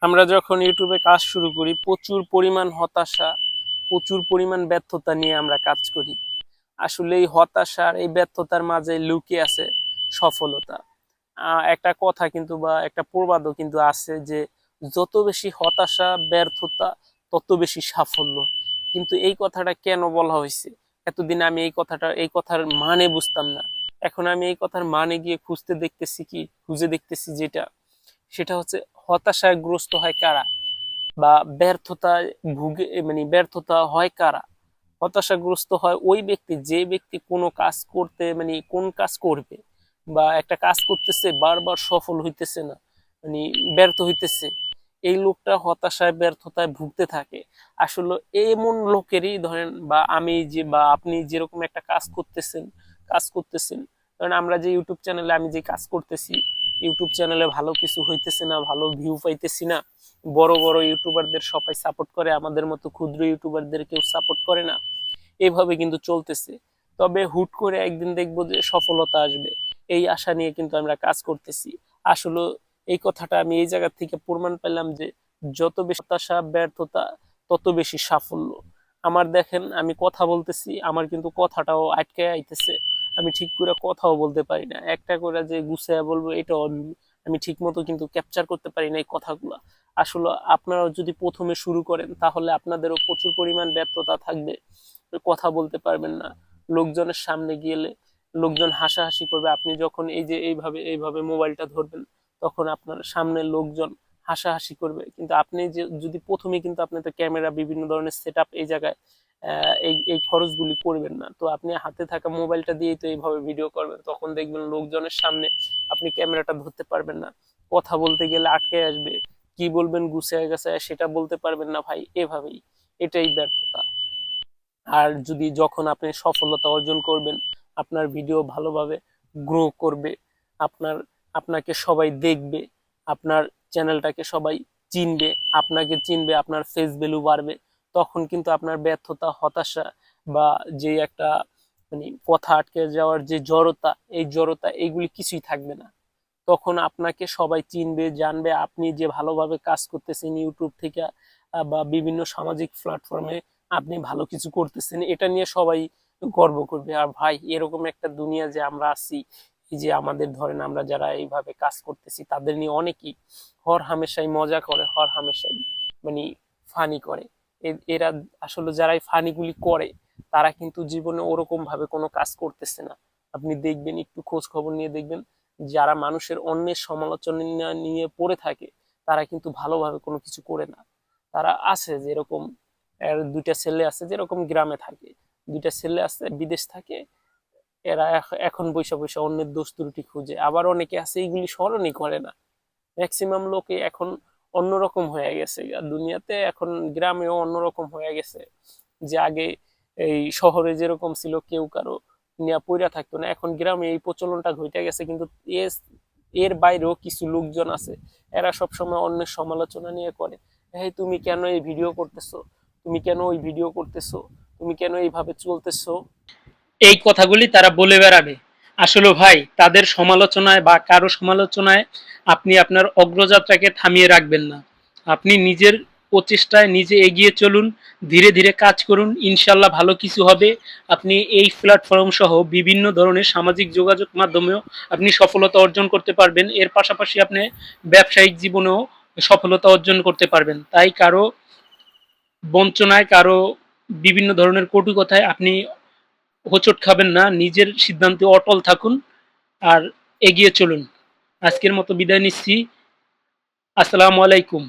আমরা যখন ইউটিউবে কাজ শুরু করি প্রচুর পরিমাণ হতাশা, প্রচুর পরিমাণ ব্যর্থতা নিয়ে আমরা কাজ করি। আসলে এই হতাশার এই ব্যর্থতার মাঝে লুকিয়ে আছে সফলতা। একটা কথা কিন্তু বা একটা প্রবাদও কিন্তু আছে যে যত বেশি হতাশা ব্যর্থতা তত বেশি সাফল্য। কিন্তু এই কথাটা কেন বলা হয়েছে? এতদিন আমি এই কথার মানে বুঝতাম না। এখন আমি এই কথার মানে গিয়ে খুঁজে দেখতেছি সেটা হচ্ছে হতাশাগ্রস্ত হয় কারা বা ব্যর্থতায় ব্যর্থতা হয় কারা। হতাশাগ্রস্ত হয় ওই ব্যক্তি যে ব্যক্তি কোনো কাজ করতে কোন কাজ করবে বা একটা কাজ করতেছে বারবার সফল হইতেছে না, মানে ব্যর্থ হইতেছে, এই লোকটা হতাশায় ব্যর্থতায় ভুগতে থাকে। আসলে এমন লোকেরই ধরেন বা আপনি যেরকম একটা কাজ করতেছেন ধরেন আমরা যে ইউটিউব চ্যানেলে আমি যে কাজ করতেছি, ইউটিউব চ্যানেলে ভালো কিছু হইতেছে না, ভালো ভিউ পাইতেছি না, বড় বড় ইউটিউবারদের সবাই সাপোর্ট করে, আমাদের মতো ক্ষুদ্র ইউটিউবারদের কেউ সাপোর্ট করে না, এভাবে কিন্তু চলতেছে। তবে হুট করে একদিন দেখবো যে সফলতা আসবে, এই আশা নিয়ে কিন্তু আমরা কাজ করতেছি। আসলে এই কথাটা আমি এই জায়গা থেকে প্রমাণ পেলাম যে যত বেশি হতাশা ব্যর্থতা তত বেশি সাফল্য। আমার দেখেন আমি কথা বলতেছি, আমার কিন্তু কথাটাও আটকে আইতেছে, আমি ঠিক করে কথাও বলতে পারি না, একটা করে যে গুছাইয়া বলবো এটাও আমি ঠিক মতো কিন্তু ক্যাপচার করতে পারি না এই কথাগুলা। আসলে আপনারাও যদি প্রথমে শুরু করেন তাহলে আপনাদেরও প্রচুর পরিমাণ ব্যর্থতা থাকবে, কথা বলতে পারবেন না, লোকজনের সামনে গেলে লোকজন হাসাহাসি করবে, আপনি যখন এই যে এইভাবে এইভাবে মোবাইলটা ধরবেন তখন আপনার সামনে লোকজন হাসাহাসি করবে, কিন্তু আপনি যে যদি প্রথমে কিন্তু আপনি তো ক্যামেরা বিভিন্ন ধরনের সেট আপ এই জায়গায় এই এই খরচগুলি করবেন না, তো আপনি হাতে থাকা মোবাইলটা দিয়েই তো এইভাবে ভিডিও করবেন, তখন দেখবেন লোকজনের সামনে আপনি ক্যামেরাটা ধরতে পারবেন না, কথা বলতে গেলে আটকে আসবে, কি বলবেন গুছিয়ে গেছে সেটা বলতে পারবেন না ভাই, এভাবেই, এটাই ব্যর্থতা। আর যদি যখন আপনি সফলতা অর্জন করবেন, আপনার ভিডিও ভালোভাবে গ্রো করবে, আপনার আপনাকে সবাই দেখবে, আপনার চ্যানেলটাকে সবাই চিনবে, আপনাকে চিনবে, আপনার ফেস ভ্যালু বাড়বে, তখন কিন্তু আপনার ব্যর্থতা হতাশা বা যে একটা কথা আটকে যাওয়ার যে জড়তা, এই জড়তা এইগুলি কিছুই থাকবে না। তখন আপনাকে সবাই চিনবে জানবে, আপনি যে ভালোভাবে কাজ করতেছেন ইউটিউব থেকে বা বিভিন্ন সামাজিক প্ল্যাটফর্মে আপনি ভালো কিছু করতেছেন, এটা নিয়ে সবাই গর্ব করবে। আর ভাই এরকম একটা দুনিয়া যে আমরা আছি, এই যে আমাদের ধরেন আমরা যারা এইভাবে কাজ করতেছি তাদের নিয়ে অনেকেই হর হামেশাই মজা করে, হর হামেশাই মানে ফানি করে। এরা আসলে যারা এই ফানিগুলি করে তারা কিন্তু জীবনে ওরকম ভাবে কোনো কাজ করতেছে না। আপনি দেখবেন, একটু খোঁজ খবর নিয়ে দেখবেন, যারা মানুষের অন্যের সমালোচনা নিয়ে পড়ে থাকে তারা কিন্তু ভালোভাবে কোনো কিছু করে না। তারা আছে যেরকম দুইটা ছেলে আছে যেরকম গ্রামে থাকে, দুইটা ছেলে আছে বিদেশ থাকে, এরা এখন বৈশা বৈশা অন্যের দোষ ত্রুটি খুঁজে, আবার অনেকে আছে এইগুলি স্মরণই করে না। ম্যাক্সিমাম লোকে এখন অন্যরকম হয়ে গেছে দুনিয়াতে, এখন গ্রামেও অন্যরকম হয়ে গেছে। যে আগে এই শহরে যেরকম ছিল কেউ কারো নিয়ে পইরা থাকতো না, এখন গ্রামে এই প্রচলনটা ঘটে গেছে, কিন্তু এর বাইরেও কিছু লোকজন আছে, এরা সবসময় অন্যের সমালোচনা নিয়ে করে, এই তুমি কেন এই ভিডিও করতেছো, তুমি কেন ওই ভিডিও করতেছো, তুমি কেন এইভাবে চলতেছো, এই কথাগুলি তারা বলে বেড়াবে। আসলে ভাই তাদের সমালোচনায় বা কারো সমালোচনায় আপনি আপনার অগ্রযাত্রাকে থামিয়ে রাখবেন না। আপনি নিজের প্রচেষ্টায় নিজে এগিয়ে চলুন, ধীরে ধীরে কাজ করুন, ইনশাল্লাহ ভালো কিছু হবে। আপনি এই প্ল্যাটফর্ম সহ বিভিন্ন ধরনের সামাজিক যোগাযোগ মাধ্যমেও আপনি সফলতা অর্জন করতে পারবেন। এর পাশাপাশি আপনি ব্যবসায়িক জীবনেও সফলতা অর্জন করতে পারবেন। তাই কারো বঞ্চনায়, কারো বিভিন্ন ধরনের কটু কথায় আপনি হোঁচট খাবেন না, নিজের সিদ্ধান্তে অটল থাকুন আর এগিয়ে চলুন। আজকের মতো বিদায় নিচ্ছি। আসসালামু আলাইকুম।